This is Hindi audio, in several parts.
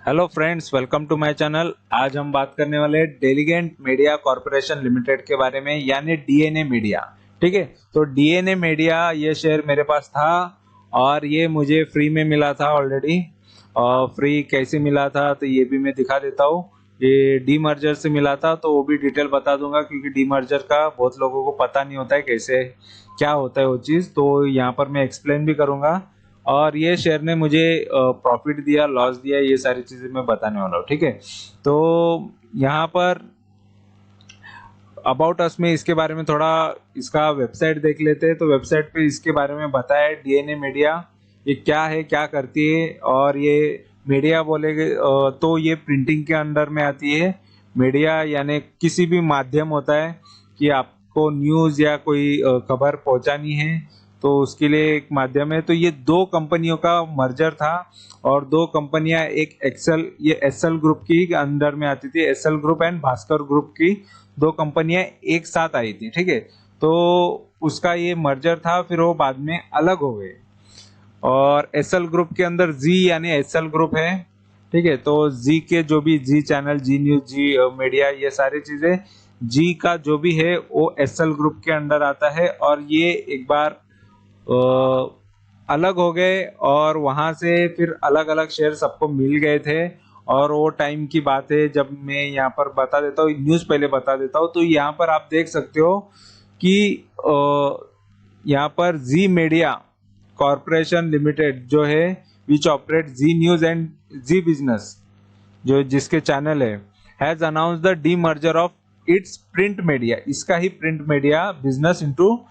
Hello friends, welcome to my channel. आज हम बात करने वाले हैं डेलीगेंट मीडिया कॉरपोरेशन लिमिटेड के बारे में, यानी डीएनए मीडिया। ठीक है, तो डीएनए मीडिया ये शेयर मेरे पास था और ये मुझे फ्री में मिला था ऑलरेडी। और फ्री कैसे मिला था तो ये भी मैं दिखा देता हूँ। ये डीमर्जर से मिला था, तो वो भी डिटेल बता दूंगा, क्योंकि डीमर्जर का बहुत लोगों को पता नहीं होता है कैसे क्या होता है वो चीज़। तो यहाँ पर मैं एक्सप्लेन भी करूंगा। और ये शेयर ने मुझे प्रॉफिट दिया, लॉस दिया, ये सारी चीजें मैं बताने वाला हूँ। ठीक है, तो यहाँ पर अबाउट अस में इसके बारे में थोड़ा इसका वेबसाइट देख लेते हैं। तो वेबसाइट पे इसके बारे में बताया है डीएनए मीडिया ये क्या है, क्या करती है। और ये मीडिया बोलेगे तो ये प्रिंटिंग के अंडर में आती है। मीडिया यानी किसी भी माध्यम होता है कि आपको न्यूज़ या कोई खबर पहुंचानी है, तो उसके लिए एक माध्यम है। तो ये दो कंपनियों का मर्जर था और दो कंपनियां, एक एक्सेल, ये एसएल ग्रुप की अंडर में आती थी। SL group and Bhaskar group की दो कंपनियां एक साथ आई थी। ठीक है, तो उसका ये मर्जर था, फिर वो बाद में अलग हो गए। और एसएल ग्रुप के अंदर जी यानी एसएल ग्रुप है। ठीक है, तो जी के जो भी जी चैनल, जी न्यूज, जी मीडिया, ये सारी चीजें जी का जो भी है वो एसएल ग्रुप के अंडर आता है। और ये एक बार अलग हो गए और वहां से फिर अलग अलग शेयर सबको मिल गए थे। और वो टाइम की बात है, जब मैं यहाँ पर बता देता हूँ, न्यूज पहले बता देता हूँ। तो यहाँ पर आप देख सकते हो कि यहाँ पर जी मीडिया कॉरपोरेशन लिमिटेड जो है, which operate Zee news and Zee business, जो जिसके channel has announce the demerger of its print media, इसका ही print media business into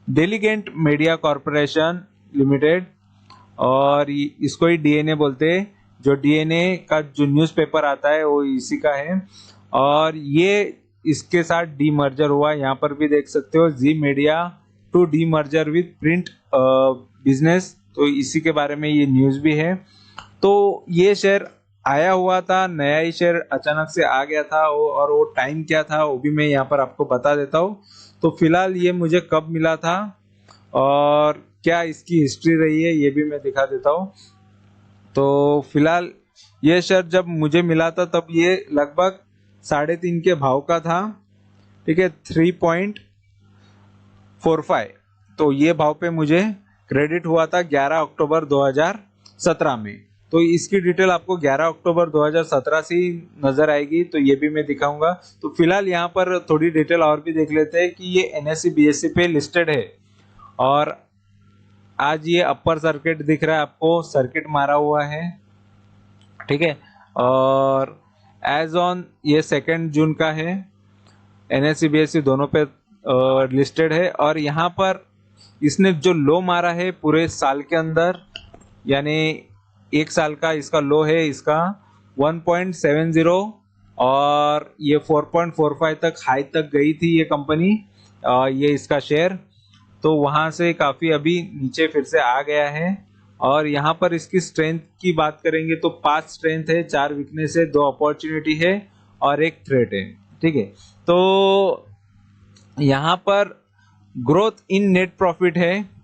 diligent media corporation limited. और इसको ही डीएनए बोलते हैं। जो डीएनए का जो न्यूज़पेपर आता है वो इसी का है। और ये इसके साथ डी मर्जर हुआ, यहाँ पर भी देख सकते हो, Zee media to demerger with print business. तो इसी के बारे में ये न्यूज़ भी है। तो ये शेयर आया हुआ था, नया ही शेयर अचानक से आ गया था। और वो टाइम क्या था वो भी मैं यहाँ पर आपको बता देता हूँ। तो फिलहाल ये मुझे कब मिला था और क्या इसकी हिस्ट्री रही है ये भी मैं दिखा देता हूँ। तो फिलहाल ये शेयर जब मुझे मिला था तब ये लगभग 3.5 के भाव का था। ठीक है, 3.45। तो ये भाव पे मुझे क्रेडिट हुआ था 11 अक्टूबर 2017 में। तो इसकी डिटेल आपको 11 अक्टूबर 2017 से ही नजर आएगी, तो ये भी मैं दिखाऊंगा। तो फिलहाल यहाँ पर थोड़ी डिटेल और भी देख लेते हैं कि ये एनएससी बीएससी पे लिस्टेड है। और आज ये अपर सर्किट दिख रहा है आपको, सर्किट मारा हुआ है। ठीक है, और एज ऑन ये 2 जून का है। एनएससी बीएससी दोनों पे लिस्टेड है। और यहाँ पर इसने जो लो मारा है पूरे साल के अंदर, यानी एक साल का इसका लो है, इसका 1.70। और ये 4.45 तक हाई तक गई थी ये कंपनी, ये इसका शेयर। तो वहां से काफी अभी नीचे फिर से आ गया है। और यहाँ पर इसकी स्ट्रेंथ की बात करेंगे तो 5 स्ट्रेंथ है, 4 वीकनेस है, 2 अपॉर्चुनिटी है और 1 थ्रेट है। ठीक है, तो यहाँ पर ग्रोथ इन नेट प्रॉफिट है,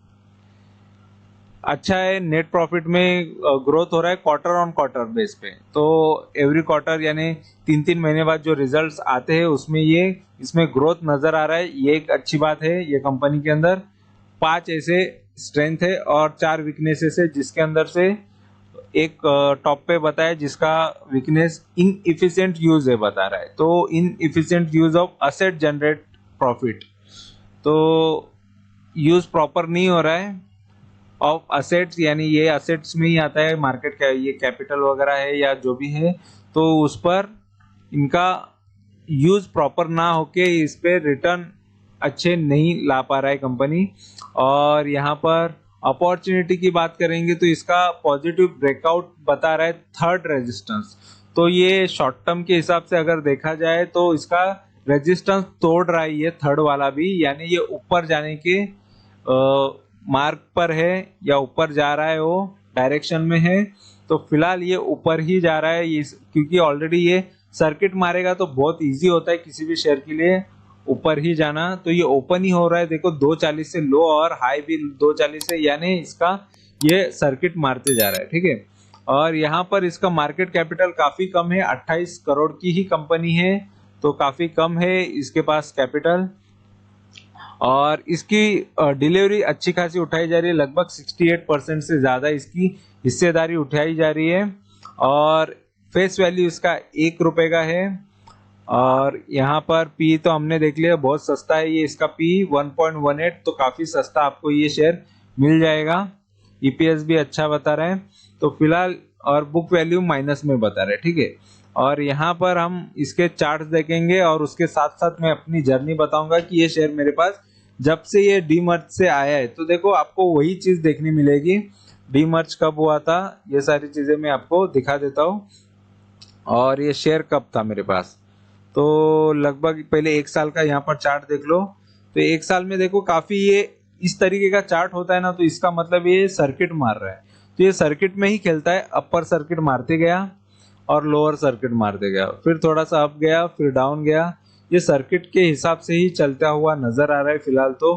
अच्छा है। नेट प्रॉफिट में ग्रोथ हो रहा है क्वार्टर ऑन क्वार्टर बेस पे। तो एवरी क्वार्टर यानी 3-3 महीने बाद जो रिजल्ट्स आते हैं उसमें ये इसमें ग्रोथ नजर आ रहा है। ये एक अच्छी बात है। ये कंपनी के अंदर 5 ऐसे स्ट्रेंथ है और 4 वीकनेसेस है, जिसके अंदर से एक टॉप पे बताया जिसका वीकनेस इनएफिशिएंट यूज है बता रहा है। तो inefficient use of asset generate profit, तो यूज प्रॉपर नहीं हो रहा है ऑफ असेट्स, यानी ये असेट्स में ही आता है मार्केट का, ये कैपिटल वगैरह है या जो भी है, तो उस पर इनका यूज प्रॉपर ना होके इस पे रिटर्न अच्छे नहीं ला पा रहा है कंपनी। और यहाँ पर अपॉर्चुनिटी की बात करेंगे तो इसका पॉजिटिव ब्रेकआउट बता रहा है 3rd रेजिस्टेंस। तो ये शॉर्ट टर्म के हिसाब से अगर देखा जाए तो इसका रेजिस्टेंस तोड़ रहा है ये 3rd वाला भी, यानी ये ऊपर जाने के मार्ग पर है या ऊपर जा रहा है, वो डायरेक्शन में है। तो फिलहाल ये ऊपर ही जा रहा है, क्योंकि ऑलरेडी ये सर्किट मारेगा तो बहुत इजी होता है किसी भी शेयर के लिए ऊपर ही जाना। तो ये ओपन ही हो रहा है, देखो 240 से लो और हाई भी 240 से, यानी इसका ये सर्किट मारते जा रहा है। ठीक है, और यहाँ पर इसका मार्केट कैपिटल काफी कम है, 28 करोड़ की ही कंपनी है, तो काफी कम है इसके पास कैपिटल। और इसकी डिलीवरी अच्छी खासी उठाई जा रही है, लगभग 68% से ज्यादा इसकी हिस्सेदारी उठाई जा रही है। और फेस वैल्यू इसका 1 रुपए का है। और यहाँ पर पी तो हमने देख लिया, बहुत सस्ता है ये, इसका पी 1.18, तो काफी सस्ता आपको ये शेयर मिल जाएगा। ईपीएस भी अच्छा बता रहे हैं तो फिलहाल, और बुक वैल्यू माइनस में बता रहे हैं, ठीक है। और यहाँ पर हम इसके चार्ट्स देखेंगे और उसके साथ साथ मैं अपनी जर्नी बताऊंगा कि ये शेयर मेरे पास जब से ये डीमर्ज से आया है, तो देखो आपको वही चीज देखने मिलेगी। डीमर्ज कब हुआ था, ये सारी चीजें मैं आपको दिखा देता हूँ। और ये शेयर कब था मेरे पास, तो लगभग पहले 1 साल का यहाँ पर चार्ट देख लो। तो 1 साल में देखो काफी ये इस तरीके का चार्ट होता है ना, तो इसका मतलब ये सर्किट मार रहा है, तो ये सर्किट में ही खेलता है। अपर सर्किट मारते गया और लोअर सर्किट मारते गया, फिर थोड़ा सा अप गया, फिर डाउन गया। ये सर्किट के हिसाब से ही चलता हुआ नजर आ रहा है फिलहाल तो।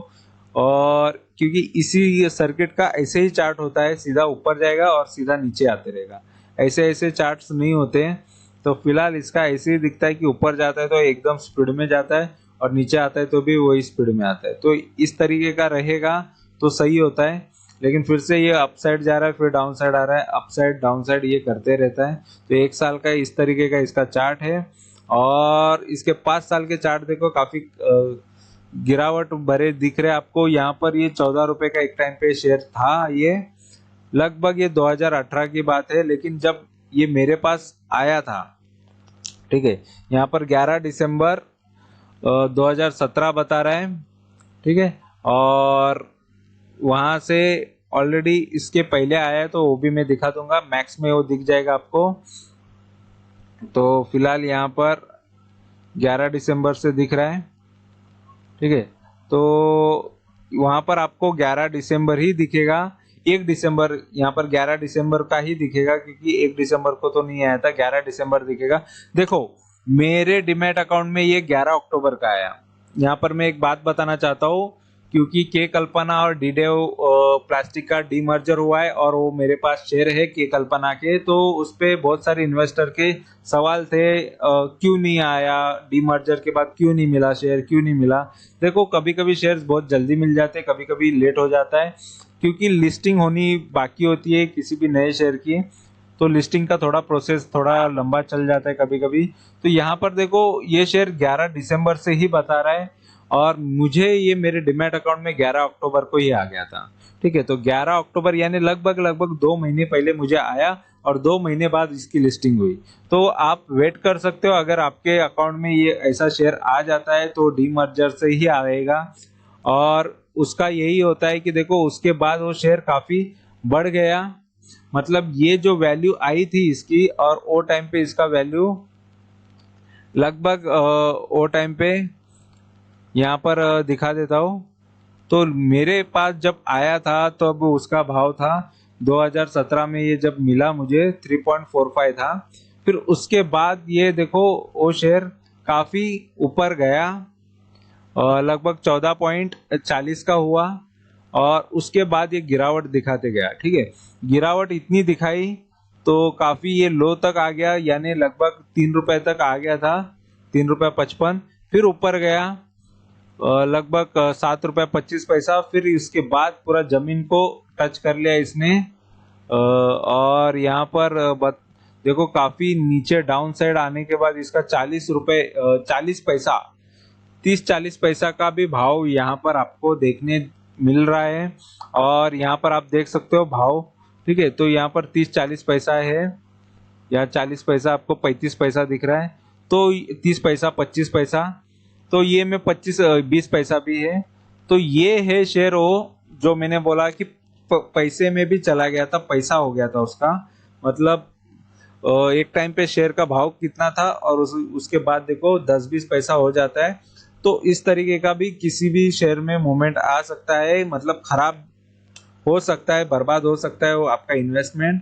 और क्योंकि इसी सर्किट का ऐसे ही चार्ट होता है, सीधा ऊपर जाएगा और सीधा नीचे आते रहेगा, ऐसे ऐसे चार्ट्स नहीं होते हैं। तो फिलहाल इसका ऐसे ही दिखता है कि ऊपर जाता है तो एकदम स्पीड में जाता है, और नीचे आता है तो भी वही स्पीड में आता है। तो इस तरीके का रहेगा तो सही होता है। लेकिन फिर से ये अप साइड जा रहा है, फिर डाउन साइड आ रहा है, अप साइड डाउन साइड ये करते रहता है। तो 1 साल का इस तरीके का इसका चार्ट है। और इसके 5 साल के चार्ट देखो, काफी गिरावट भरे दिख रहे हैं आपको। यहाँ पर ये 14 रुपए का एक टाइम पे शेयर था, ये लगभग ये 2018 की बात है। लेकिन जब ये मेरे पास आया था, ठीक है, यहाँ पर 11 दिसंबर 2017 बता रहा है, ठीक है। और वहां से ऑलरेडी इसके पहले आया है, तो वो भी मैं दिखा दूंगा, मैक्स में वो दिख जाएगा आपको। तो फिलहाल यहाँ पर 11 दिसंबर से दिख रहा है, ठीक है। तो वहां पर आपको 11 दिसंबर ही दिखेगा, 1 दिसंबर, यहाँ पर 11 दिसंबर का ही दिखेगा, क्योंकि 1 दिसंबर को तो नहीं आया था, 11 दिसंबर दिखेगा। देखो मेरे डिमैट अकाउंट में ये 11 अक्टूबर का आया। यहाँ पर मैं एक बात बताना चाहता हूँ, क्योंकि के कल्पना और डीडेव प्लास्टिक का डीमर्जर हुआ है, और वो मेरे पास शेयर है के कल्पना के, तो उस पे बहुत सारे इन्वेस्टर के सवाल थे, क्यों नहीं आया डीमर्जर के बाद, क्यों नहीं मिला शेयर, क्यों नहीं मिला। देखो कभी कभी शेयर्स बहुत जल्दी मिल जाते हैं, कभी कभी लेट हो जाता है, क्योंकि लिस्टिंग होनी बाकी होती है किसी भी नए शेयर की, तो लिस्टिंग का थोड़ा प्रोसेस थोड़ा लंबा चल जाता है कभी कभी। तो यहाँ पर देखो ये शेयर 11 दिसंबर से ही बता रहा है, और मुझे ये मेरे डिमैट अकाउंट में 11 अक्टूबर को ही आ गया था, ठीक है। तो 11 अक्टूबर यानी लगभग 2 महीने पहले मुझे आया, और 2 महीने बाद इसकी लिस्टिंग हुई। तो आप वेट कर सकते हो, अगर आपके अकाउंट में ये ऐसा शेयर आ जाता है तो डीमर्जर से ही आएगा। और उसका यही होता है कि देखो उसके बाद वो शेयर काफी बढ़ गया, मतलब ये जो वैल्यू आई थी इसकी, और वो टाइम पे इसका वैल्यू लगभग वो टाइम पे यहाँ पर दिखा देता हूँ। तो मेरे पास जब आया था तो अब उसका भाव था 2017 में, ये जब मिला मुझे 3.45 था। फिर उसके बाद ये देखो वो शेयर काफी ऊपर गया, लगभग 14.40 का हुआ, और उसके बाद ये गिरावट दिखाते गया, ठीक है। गिरावट इतनी दिखाई तो काफी ये लो तक आ गया, यानी लगभग 3 रुपए तक आ गया था, 3 रुपए 55। फिर ऊपर गया लगभग 7 रुपए 25 पैसा। फिर इसके बाद पूरा जमीन को टच कर लिया इसने। और यहाँ पर देखो काफी नीचे डाउन साइड आने के बाद इसका 40 रुपए 40 पैसा, 30-40 पैसा का भी भाव यहाँ पर आपको देखने मिल रहा है। और यहाँ पर आप देख सकते हो भाव, ठीक है। तो यहाँ पर 30-40 पैसा है, यहाँ 40 पैसा, आपको 35 पैसा दिख रहा है, तो 30 पैसा 25 पैसा, तो ये में 25-20 पैसा भी है। तो ये है शेयर वो जो मैंने बोला कि पैसे में भी चला गया था, पैसा हो गया था उसका, मतलब एक टाइम पे शेयर का भाव कितना था, और उसके बाद देखो 10-20 पैसा हो जाता है। तो इस तरीके का भी किसी भी शेयर में मूवमेंट आ सकता है, मतलब खराब हो सकता है, बर्बाद हो सकता है वो आपका इन्वेस्टमेंट।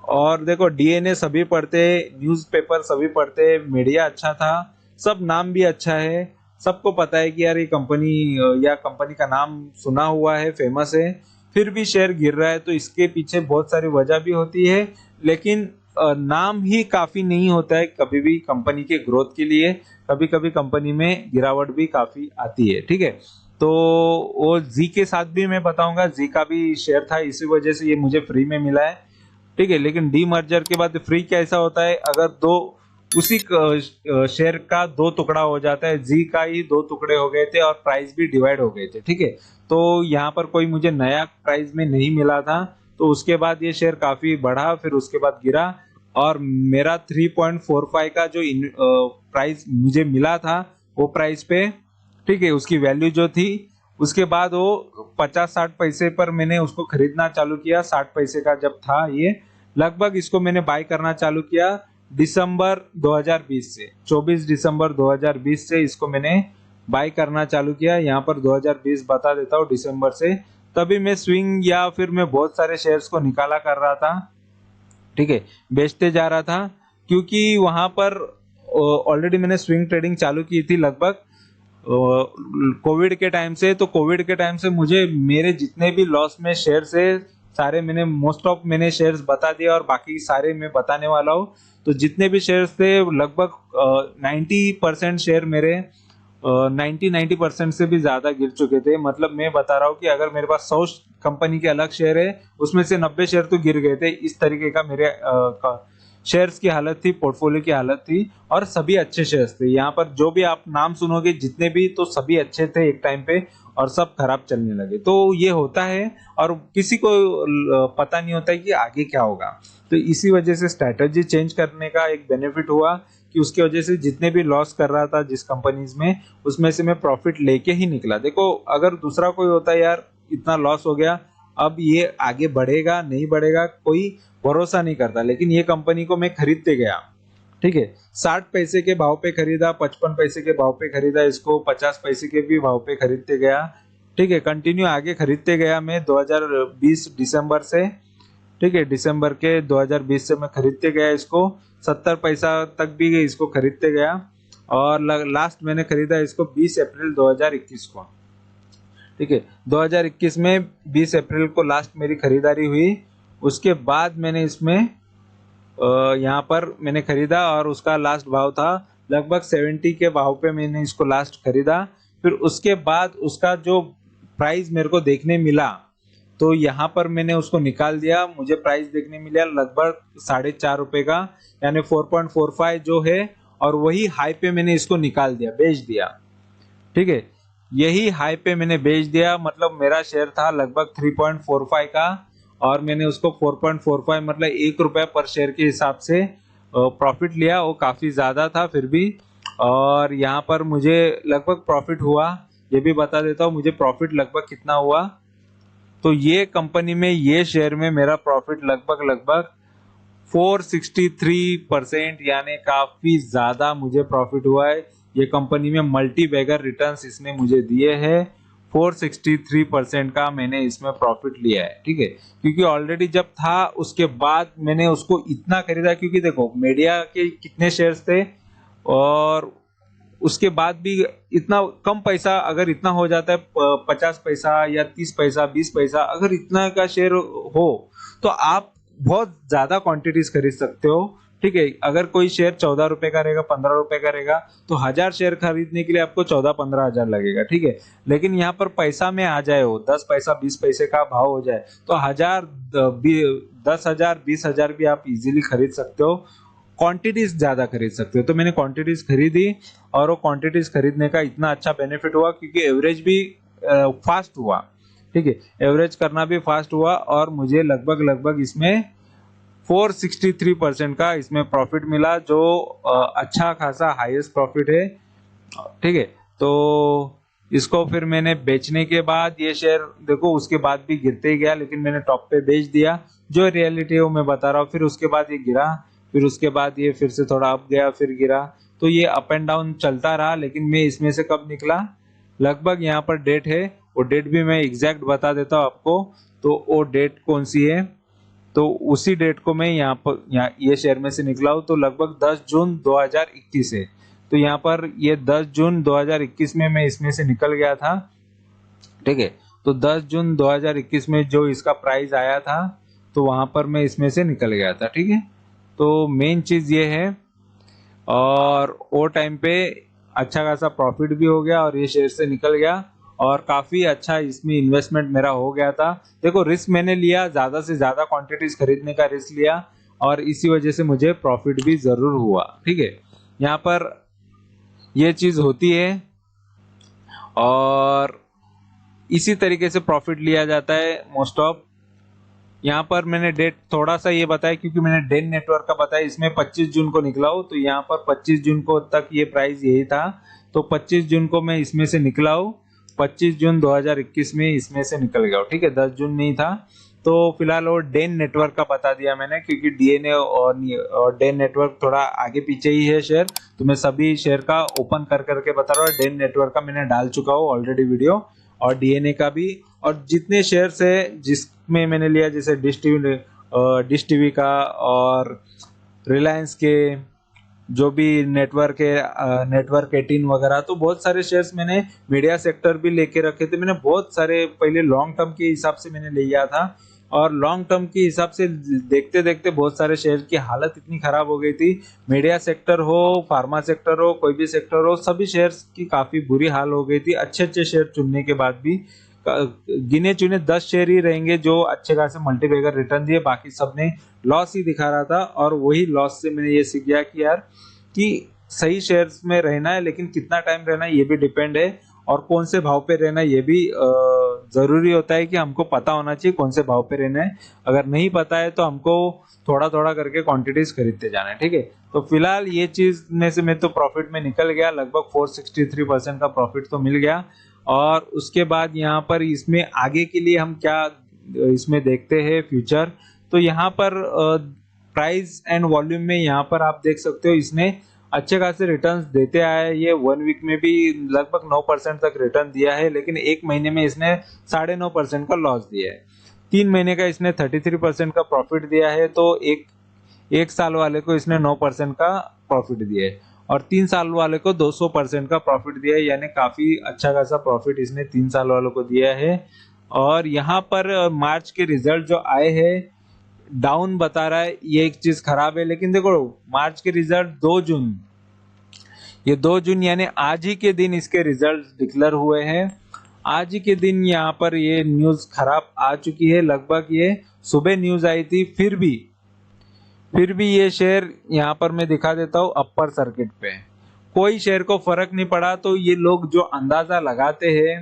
और देखो डीएनए सभी पढ़ते, न्यूज़पेपर सभी पढ़ते, मीडिया अच्छा था, सब नाम भी अच्छा है, सबको पता है कि यार ये कंपनी या कंपनी का नाम सुना हुआ है, फेमस है, फिर भी शेयर गिर रहा है। तो इसके पीछे बहुत सारी वजह भी होती है, लेकिन नाम ही काफी नहीं होता है कभी भी कंपनी के ग्रोथ के लिए। कभी कभी कंपनी में गिरावट भी काफी आती है, ठीक है। तो वो जी के साथ भी मैं बताऊंगा, जी का भी शेयर था, इसी वजह से ये मुझे फ्री में मिला है, ठीक है। लेकिन डी मर्जर के बाद फ्री कैसा होता है, अगर दो उसी शेयर का दो टुकड़ा हो जाता है, जी का ही दो टुकड़े हो गए थे और प्राइस भी डिवाइड हो गए थे, ठीक है। तो यहाँ पर कोई मुझे नया प्राइस में नहीं मिला था, तो उसके बाद ये शेयर काफी बढ़ा, फिर उसके बाद गिरा, और मेरा 3.45 का जो प्राइस मुझे मिला था वो प्राइस पे, ठीक है, उसकी वैल्यू जो थी, उसके बाद वो 50-60 पैसे पर मैंने उसको खरीदना चालू किया। 60 पैसे का जब था ये, लगभग इसको मैंने बाय करना चालू किया दिसंबर 2020 से, 24 दिसंबर 2020 से इसको मैंने बाय करना चालू किया। यहाँ पर 2020 बता देता हूँ दिसंबर से, तभी मैं स्विंग या फिर मैं बहुत सारे शेयर्स को निकाला कर रहा था, ठीक है, बेचते जा रहा था, क्योंकि वहां पर ऑलरेडी मैंने स्विंग ट्रेडिंग चालू की थी लगभग कोविड के टाइम से। तो कोविड के टाइम से मुझे मेरे जितने भी लॉस में शेयर है सारे मैंने मोस्ट ऑफ मैंने शेयर्स बता दिया, और बाकी सारे मैं बताने वाला हूँ। तो जितने भी शेयर्स थे लगभग 90% शेयर मेरे 90% से भी ज्यादा गिर चुके थे। मतलब मैं बता रहा हूँ कि अगर मेरे पास 100 कंपनी के अलग शेयर है, उसमें से 90 शेयर तो गिर गए थे। इस तरीके का मेरे शेयर्स की हालत थी, पोर्टफोलियो की हालत थी, और सभी अच्छे शेयर्स थे। यहाँ पर जो भी आप नाम सुनोगे जितने भी, तो सभी अच्छे थे एक टाइम पे, और सब खराब चलने लगे। तो ये होता है, और किसी को पता नहीं होता है कि आगे क्या होगा। तो इसी वजह से स्ट्रैटेजी चेंज करने का एक बेनिफिट हुआ कि उसकी वजह से जितने भी लॉस कर रहा था जिस कंपनीज में, उसमें से मैं प्रॉफिट लेके ही निकला। देखो, अगर दूसरा कोई होता है यार इतना लॉस हो गया, अब ये आगे बढ़ेगा नहीं बढ़ेगा कोई भरोसा नहीं करता, लेकिन ये कंपनी को मैं खरीदते गया, ठीक है। 60 पैसे के भाव पे खरीदा, 55 पैसे के भाव पे खरीदा, इसको 50 पैसे के भी भाव पे खरीदते गया, ठीक है। कंटिन्यू आगे खरीदते गया मैं 2020 दिसंबर से, ठीक है, दिसंबर के 2020 से मैं खरीदते गया इसको, 70 पैसा तक भी इसको खरीदते गया, और लास्ट मैंने खरीदा इसको 20 अप्रैल 2021 को, ठीक है। 2021 में 20 अप्रैल को लास्ट मेरी खरीदारी हुई। उसके बाद मैंने इसमें यहाँ पर मैंने खरीदा, और उसका लास्ट भाव था लगभग 70 के भाव पे मैंने इसको लास्ट खरीदा। फिर उसके बाद उसका जो प्राइस मेरे को देखने मिला, तो यहाँ पर मैंने उसको निकाल दिया। मुझे प्राइस देखने मिला लगभग ₹4.5 का, यानी 4.45 जो है, और वही हाई पे मैंने इसको निकाल दिया, बेच दिया, ठीक है। यही हाई पे मैंने बेच दिया, मतलब मेरा शेयर था लगभग 3.45 का, और मैंने उसको 4.45 मतलब ₹1 पर शेयर के हिसाब से प्रॉफिट लिया। वो काफी ज्यादा था फिर भी, और यहाँ पर मुझे लगभग प्रॉफिट हुआ। ये भी बता देता हूँ मुझे प्रॉफिट लगभग कितना हुआ। तो ये कंपनी में, ये शेयर में मेरा प्रॉफिट लगभग 463%, यानी काफी ज्यादा मुझे प्रॉफिट हुआ है। ये कंपनी में मल्टी बैगर रिटर्न्स इसने मुझे दिए हैं। 463% का मैंने इसमें प्रॉफिट लिया है, ठीक है। क्योंकि ऑलरेडी जब था उसके बाद मैंने उसको इतना खरीदा, क्योंकि देखो मीडिया के कितने शेयर्स थे, और उसके बाद भी इतना कम पैसा, अगर इतना हो जाता है 50 पैसा या 30 पैसा 20 पैसा, अगर इतना का शेयर हो तो आप बहुत ज्यादा क्वांटिटीज खरीद सकते हो, ठीक है। अगर कोई शेयर ₹14 का रहेगा, ₹15 का रहेगा, तो 1000 शेयर खरीदने के लिए आपको 14-15 हजार लगेगा, ठीक है। लेकिन यहाँ पर पैसा में आ जाए, हो 10 पैसा 20 पैसे का भाव हो जाए, तो 10,000 20,000 भी आप इजीली खरीद सकते हो, क्वांटिटीज ज्यादा खरीद सकते हो। तो मैंने क्वांटिटीज खरीदी, और वो क्वांटिटीज खरीदने का इतना अच्छा बेनिफिट हुआ, क्योंकि एवरेज भी फास्ट हुआ, ठीक है, एवरेज करना भी फास्ट हुआ, और मुझे लगभग इसमें 463% का इसमें प्रॉफिट मिला, जो अच्छा खासा हाईएस्ट प्रॉफिट है, ठीक है। तो इसको फिर मैंने बेचने के बाद, ये शेयर देखो उसके बाद भी गिरते गया, लेकिन मैंने टॉप पे बेच दिया। जो रियलिटी है वो मैं बता रहा हूँ। फिर उसके बाद ये गिरा, फिर उसके बाद ये फिर से थोड़ा अप गया, फिर गिरा, तो ये अप एंड डाउन चलता रहा। लेकिन मैं इसमें से कब निकला, लगभग यहाँ पर डेट है, वो डेट भी मैं एग्जैक्ट बता देता हूँ आपको। तो वो डेट कौन सी है, तो उसी डेट को मैं यहाँ पर ये शेयर में से निकला हूँ। तो लगभग 10 जून 2021 है। तो यहाँ पर ये 10 जून 2021 में मैं इसमें से निकल गया था, ठीक है। तो 10 जून 2021 में जो इसका प्राइस आया था तो वहां पर मैं इसमें से निकल गया था। ठीक है, तो मेन चीज ये है। और वो टाइम पे अच्छा खासा प्रॉफिट भी हो गया और ये शेयर से निकल गया और काफी अच्छा इसमें इन्वेस्टमेंट मेरा हो गया था। देखो, रिस्क मैंने लिया, ज्यादा से ज्यादा क्वांटिटीज खरीदने का रिस्क लिया और इसी वजह से मुझे प्रॉफिट भी जरूर हुआ। ठीक है, यहाँ पर ये चीज होती है और इसी तरीके से प्रॉफिट लिया जाता है मोस्ट ऑफ। यहाँ पर मैंने डेट थोड़ा सा ये बताया क्योंकि मैंने डेन नेटवर्क का बताया, इसमें 25 जून को निकला हूँ, तो यहाँ पर 25 जून को तक ये प्राइस यही था, तो 25 जून को मैं इसमें से निकला हूँ। 25 जून 2021 में इसमें से निकल गया हूँ। ठीक है, 10 जून नहीं था। तो फिलहाल वो डेन नेटवर्क का बता दिया मैंने क्योंकि डीएनए और डेन नेटवर्क थोड़ा आगे पीछे ही है शेयर, तो मैं सभी शेयर का ओपन कर करके बता रहा हूँ। डेन नेटवर्क का मैंने डाल चुका हूँ ऑलरेडी वीडियो, और डीएनए का भी, और जितने शेयर्स है जिसमें मैंने लिया, जैसे डिश टीवी का और रिलायंस के जो भी नेटवर्क है, नेटवर्क 18 वगैरह, तो बहुत सारे शेयर्स मैंने मीडिया सेक्टर भी लेके रखे थे। मैंने बहुत सारे पहले लॉन्ग टर्म के हिसाब से मैंने लिया था और लॉन्ग टर्म के हिसाब से देखते देखते बहुत सारे शेयर की हालत इतनी खराब हो गई थी। मीडिया सेक्टर हो, फार्मा सेक्टर हो, कोई भी सेक्टर हो, सभी शेयर्स की काफी बुरी हाल हो गई थी। अच्छे अच्छे शेयर चुनने के बाद भी गिने चुने 10 शेयर ही रहेंगे जो अच्छे खासे मल्टीबैगर रिटर्न दिए, बाकी सबने लॉस ही दिखा रहा था। और वही लॉस से मैंने ये सीख गया कि यार कि सही शेयर्स में रहना है, लेकिन कितना टाइम रहना है ये भी डिपेंड है, और कौन से भाव पे रहना है ये भी जरूरी होता है कि हमको पता होना चाहिए कौन से भाव पे रहना है। अगर नहीं पता है तो हमको थोड़ा थोड़ा करके क्वांटिटीज खरीदते जाना है। ठीक है, तो फिलहाल ये चीज में से मैं तो प्रॉफिट में निकल गया, लगभग 463% का प्रॉफिट तो मिल गया। और उसके बाद यहाँ पर इसमें आगे के लिए हम क्या इसमें देखते हैं फ्यूचर, तो यहाँ पर प्राइस एंड वॉल्यूम में यहाँ पर आप देख सकते हो इसने अच्छे खासे रिटर्न्स देते आया है। ये 1 वीक में भी लगभग 9% तक रिटर्न दिया है, लेकिन एक महीने में इसने 9.5% का लॉस दिया है। 3 महीने का इसने 33% का प्रॉफिट दिया है, तो एक साल वाले को इसने 9% का प्रॉफिट दिया है और 3 साल वाले को 200% का प्रॉफिट दिया है, यानी काफी अच्छा खासा प्रॉफिट इसने 3 साल वालों को दिया है। और यहाँ पर मार्च के रिजल्ट जो आए हैं डाउन बता रहा है, ये एक चीज खराब है। लेकिन देखो, मार्च के रिजल्ट 2 जून, ये 2 जून यानी आज ही के दिन इसके रिजल्ट डिक्लेयर हुए हैं। आज ही के दिन यहाँ पर ये न्यूज खराब आ चुकी है। लगभग ये सुबह न्यूज आई थी, फिर भी ये शेयर यहाँ पर मैं दिखा देता हूँ अपर सर्किट पे, कोई शेयर को फर्क नहीं पड़ा। तो ये लोग जो अंदाजा लगाते हैं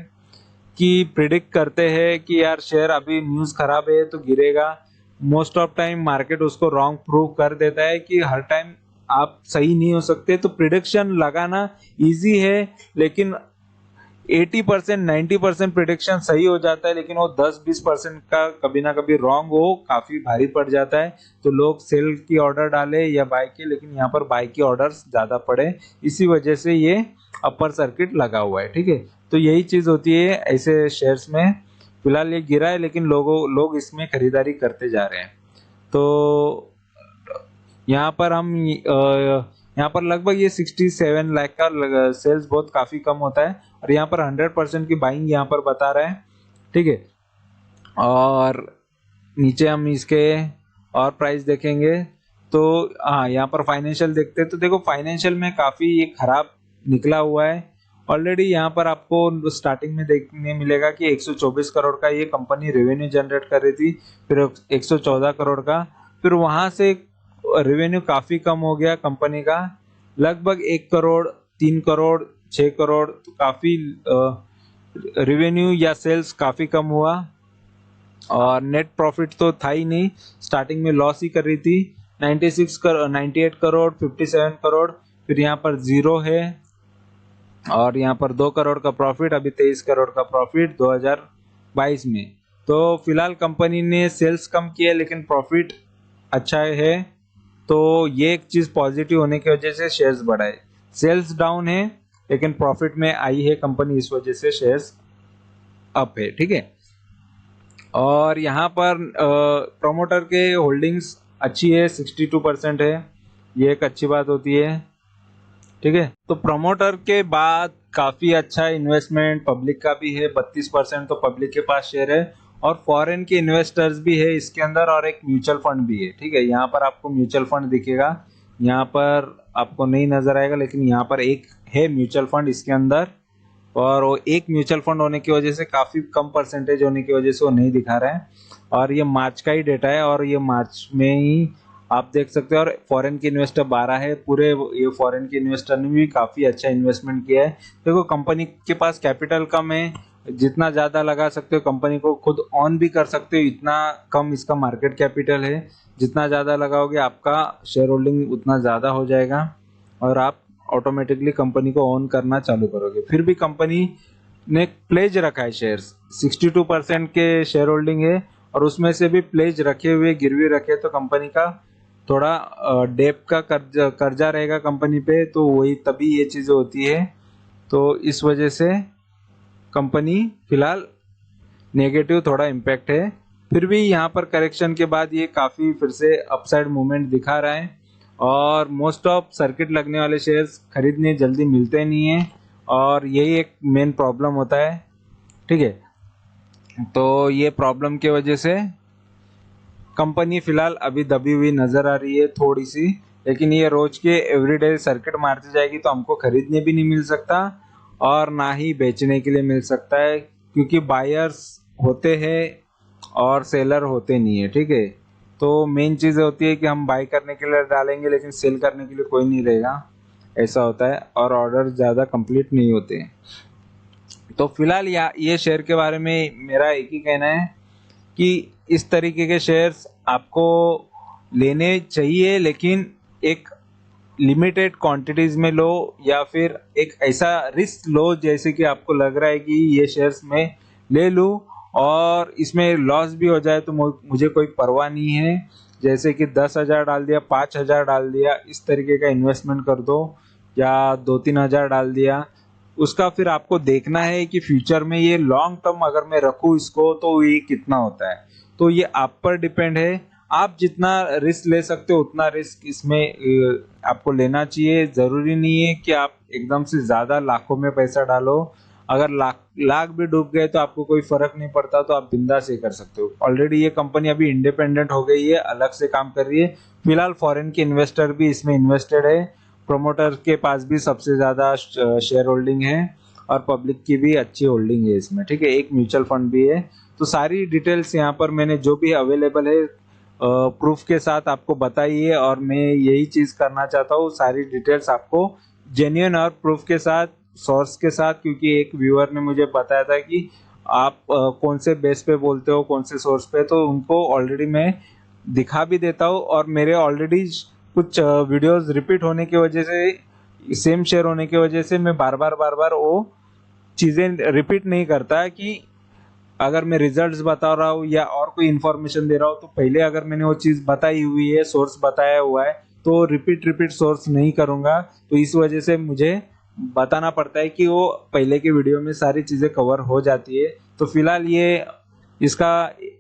कि प्रिडिक्ट करते हैं कि यार शेयर अभी न्यूज खराब है तो गिरेगा, मोस्ट ऑफ टाइम मार्केट उसको रॉन्ग प्रूव कर देता है कि हर टाइम आप सही नहीं हो सकते। तो प्रिडिक्शन लगाना इजी है, लेकिन 80% 90% प्रिडिक्शन सही हो जाता है, लेकिन वो 10-20% का कभी ना कभी रॉन्ग हो काफी भारी पड़ जाता है। तो लोग सेल की ऑर्डर डाले या बाय के, लेकिन यहाँ पर बाय की ऑर्डर्स ज्यादा पड़े, इसी वजह से ये अपर सर्किट लगा हुआ है। ठीक है, तो यही चीज होती है ऐसे शेयर्स में। फिलहाल ये गिरा है, लेकिन लोग इसमें खरीदारी करते जा रहे हैं। तो यहाँ पर हम यहाँ पर लगभग ये 67 लाख का सेल्स बहुत काफी कम होता है, और यहाँ पर 100% की बाइंग यहाँ पर बता रहे हैं। ठीक है, और नीचे हम इसके और प्राइस देखेंगे तो हाँ, यहाँ पर फाइनेंशियल देखते हैं तो देखो फाइनेंशियल में काफी ये खराब निकला हुआ है। ऑलरेडी यहाँ पर आपको स्टार्टिंग में देखने मिलेगा कि 124 करोड़ का ये कंपनी रेवेन्यू जनरेट कर रही थी, फिर 114 करोड़ का, फिर वहां से रेवेन्यू काफी कम हो गया कंपनी का, लगभग 1 करोड़, 3 करोड़, 6 करोड़, तो काफी रेवेन्यू या सेल्स काफी कम हुआ। और नेट प्रॉफिट तो था ही नहीं, स्टार्टिंग में लॉस ही कर रही थी। 98 करोड़, 57 करोड़, फिर यहाँ पर जीरो है, और यहाँ पर 2 करोड़ का प्रॉफिट, अभी 23 करोड़ का प्रॉफिट 2022 में। तो फिलहाल कंपनी ने सेल्स कम किया लेकिन प्रॉफिट अच्छा है, तो ये एक चीज पॉजिटिव होने की वजह से शेयर्स बढ़ा है। सेल्स डाउन है लेकिन प्रॉफिट में आई है कंपनी, इस वजह से शेयर्स अप है। ठीक है, और यहाँ पर प्रोमोटर के होल्डिंग्स अच्छी है, 62% है, ये एक अच्छी बात होती है। ठीक है, तो प्रमोटर के बाद काफी अच्छा इन्वेस्टमेंट पब्लिक का भी है, 32% तो पब्लिक के पास शेयर है, और फॉरेन के इन्वेस्टर्स भी है इसके अंदर और एक म्यूचुअल फंड भी है। ठीक है, यहाँ पर आपको म्यूचुअल फंड दिखेगा, यहाँ पर आपको नहीं नजर आएगा, लेकिन यहाँ पर एक है म्यूचुअल फंड इसके अंदर, और वो एक म्यूचुअल फंड होने की वजह से काफी कम परसेंटेज होने की वजह से वो नहीं दिखा रहा है। और ये मार्च का ही डेटा है और ये मार्च में ही आप देख सकते हो। और फॉरेन के इन्वेस्टर 12 है पूरे, ये फॉरेन के इन्वेस्टर ने भी काफी अच्छा इन्वेस्टमेंट किया है। देखो कंपनी के पास कैपिटल कम है, जितना ज्यादा लगा सकते हो कंपनी को खुद ऑन भी कर सकते हो, इतना कम इसका मार्केट कैपिटल है। जितना ज्यादा लगाओगे आपका शेयर होल्डिंग उतना ज्यादा हो जाएगा और आप ऑटोमेटिकली कंपनी को ऑन करना चालू करोगे। फिर भी कंपनी ने प्लेज रखा है शेयर्स, 62% के शेयर होल्डिंग है और उसमें से भी प्लेज रखे हुए गिरवी रखे, तो कंपनी का थोड़ा डेप का कर्जा रहेगा कंपनी पे, तो वही तभी ये चीजें होती है। तो इस वजह से कंपनी फिलहाल नेगेटिव थोड़ा इम्पैक्ट है। फिर भी यहाँ पर करेक्शन के बाद ये काफी फिर से अपसाइड मूवमेंट दिखा रहा है और मोस्ट ऑफ सर्किट लगने वाले शेयर्स खरीदने जल्दी मिलते नहीं है और यही एक मेन प्रॉब्लम होता है। ठीक है, तो ये प्रॉब्लम की वजह से कंपनी फिलहाल अभी दबी हुई नजर आ रही है थोड़ी सी, लेकिन ये रोज के एवरीडे सर्किट मारती जाएगी तो हमको खरीदने भी नहीं मिल सकता और ना ही बेचने के लिए मिल सकता है, क्योंकि बायर्स होते हैं और सेलर होते नहीं है। ठीक है, तो मेन चीज होती है कि हम बाय करने के लिए डालेंगे लेकिन सेल करने के लिए कोई नहीं रहेगा, ऐसा होता है और ऑर्डर ज्यादा कंप्लीट नहीं होते हैं। तो फिलहाल ये शेयर के बारे में मेरा एक ही कहना है कि इस तरीके के शेयर्स आपको लेने चाहिए, लेकिन एक लिमिटेड क्वांटिटीज में लो या फिर एक ऐसा रिस्क लो जैसे कि आपको लग रहा है कि ये शेयर्स में ले लूं और इसमें लॉस भी हो जाए तो मुझे कोई परवाह नहीं है। जैसे कि 10,000 डाल दिया, 5,000 डाल दिया, इस तरीके का इन्वेस्टमेंट कर दो, या 2-3 हजार डाल दिया। उसका फिर आपको देखना है कि फ्यूचर में ये लॉन्ग टर्म अगर मैं रखूं इसको तो ये कितना होता है, तो ये आप पर डिपेंड है। आप जितना रिस्क ले सकते हो उतना रिस्क इसमें आपको लेना चाहिए। जरूरी नहीं है कि आप एकदम से ज्यादा लाखों में पैसा डालो, अगर लाख लाख भी डूब गए तो आपको कोई फर्क नहीं पड़ता, तो आप बिंदास से कर सकते हो। ऑलरेडी ये कंपनी अभी इंडिपेंडेंट हो गई है, अलग से काम कर रही है। फिलहाल फॉरेन के इन्वेस्टर भी इसमें इन्वेस्टेड है, प्रोमोटर के पास भी सबसे ज्यादा शेयर होल्डिंग है और पब्लिक की भी अच्छी होल्डिंग है इसमें। ठीक है, एक म्यूचुअल फंड भी है। तो सारी डिटेल्स यहाँ पर मैंने जो भी अवेलेबल है प्रूफ के साथ आपको बताई है और मैं यही चीज करना चाहता हूँ, सारी डिटेल्स आपको जेन्युइन और प्रूफ के साथ, सोर्स के साथ, क्योंकि एक व्यूअर ने मुझे बताया था कि आप कौन से बेस पे बोलते हो, कौन से सोर्स पे, तो उनको ऑलरेडी मैं दिखा भी देता हूँ। और मेरे ऑलरेडी कुछ वीडियोस रिपीट होने की वजह से, सेम शेयर होने की वजह से मैं बार बार वो चीजें रिपीट नहीं करता कि अगर मैं रिजल्ट्स बता रहा हूँ या और कोई इन्फॉर्मेशन दे रहा हूँ तो पहले अगर मैंने वो चीज बताई हुई है, सोर्स बताया हुआ है, तो रिपीट सोर्स नहीं करूंगा। तो इस वजह से मुझे बताना पड़ता है कि वो पहले के वीडियो में सारी चीजें कवर हो जाती है। तो फिलहाल ये इसका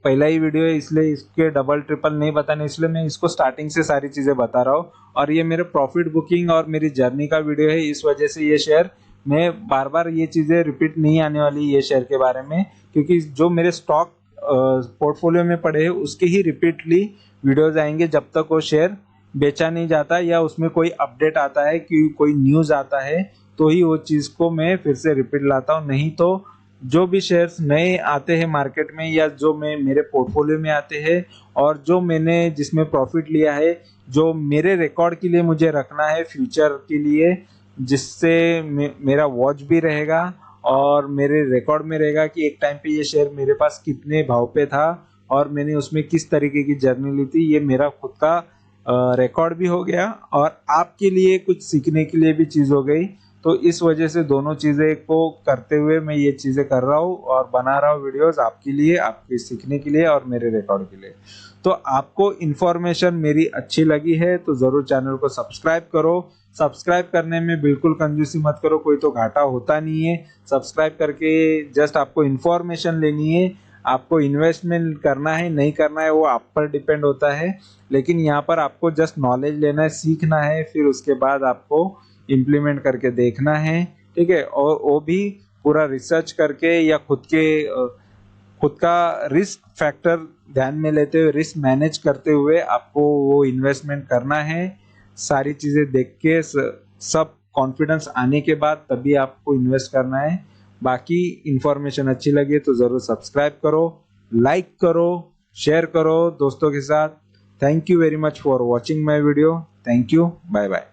पहला ही वीडियो है, इसलिए इसके डबल ट्रिपल नहीं बताने, इसलिए मैं इसको स्टार्टिंग से सारी चीजें बता रहा हूँ। और ये मेरे प्रॉफिट बुकिंग और मेरी जर्नी का वीडियो है, इस वजह से ये शेयर मैं बार ये चीजें रिपीट नहीं आने वाली ये शेयर के बारे में, क्योंकि जो मेरे स्टॉक पोर्टफोलियो में पड़े हैं उसके ही रिपीटली वीडियोज आएंगे जब तक वो शेयर बेचा नहीं जाता या उसमें कोई अपडेट आता है कि कोई न्यूज आता है, तो ही वो चीज को मैं फिर से रिपीट लाता हूँ। नहीं तो जो भी शेयर्स नए आते हैं मार्केट में या जो मैं मेरे पोर्टफोलियो में आते हैं और जो मैंने जिसमें प्रॉफिट लिया है, जो मेरे रिकॉर्ड के लिए मुझे रखना है फ्यूचर के लिए, जिससे मेरा वॉच भी रहेगा और मेरे रिकॉर्ड में रहेगा कि एक टाइम पे ये शेयर मेरे पास कितने भाव पे था और मैंने उसमें किस तरीके की जर्नी ली थी, ये मेरा खुद का रिकॉर्ड भी हो गया और आपके लिए कुछ सीखने के लिए भी चीज हो गई। तो इस वजह से दोनों चीजें को करते हुए मैं ये चीजें कर रहा हूँ और बना रहा हूँ वीडियोस आपके लिए, आपके सीखने के लिए और मेरे रिकॉर्ड के लिए। तो आपको इन्फॉर्मेशन मेरी अच्छी लगी है तो जरूर चैनल को सब्सक्राइब करो। सब्सक्राइब करने में बिल्कुल कंजूसी मत करो, कोई तो घाटा होता नहीं है। सब्सक्राइब करके जस्ट आपको इन्फॉर्मेशन लेनी है, आपको इन्वेस्टमेंट करना है नहीं करना है वो आप पर डिपेंड होता है, लेकिन यहाँ पर आपको जस्ट नॉलेज लेना है, सीखना है, फिर उसके बाद आपको इम्प्लीमेंट करके देखना है। ठीक है, और वो भी पूरा रिसर्च करके या खुद के खुद का रिस्क फैक्टर ध्यान में लेते हुए, रिस्क मैनेज करते हुए आपको वो इन्वेस्टमेंट करना है। सारी चीजें देख के सब कॉन्फिडेंस आने के बाद तभी आपको इन्वेस्ट करना है। बाकी इंफॉर्मेशन अच्छी लगी तो जरूर सब्सक्राइब करो, लाइक करो, शेयर करो दोस्तों के साथ। Thank you very much for watching my video. Thank you, bye bye.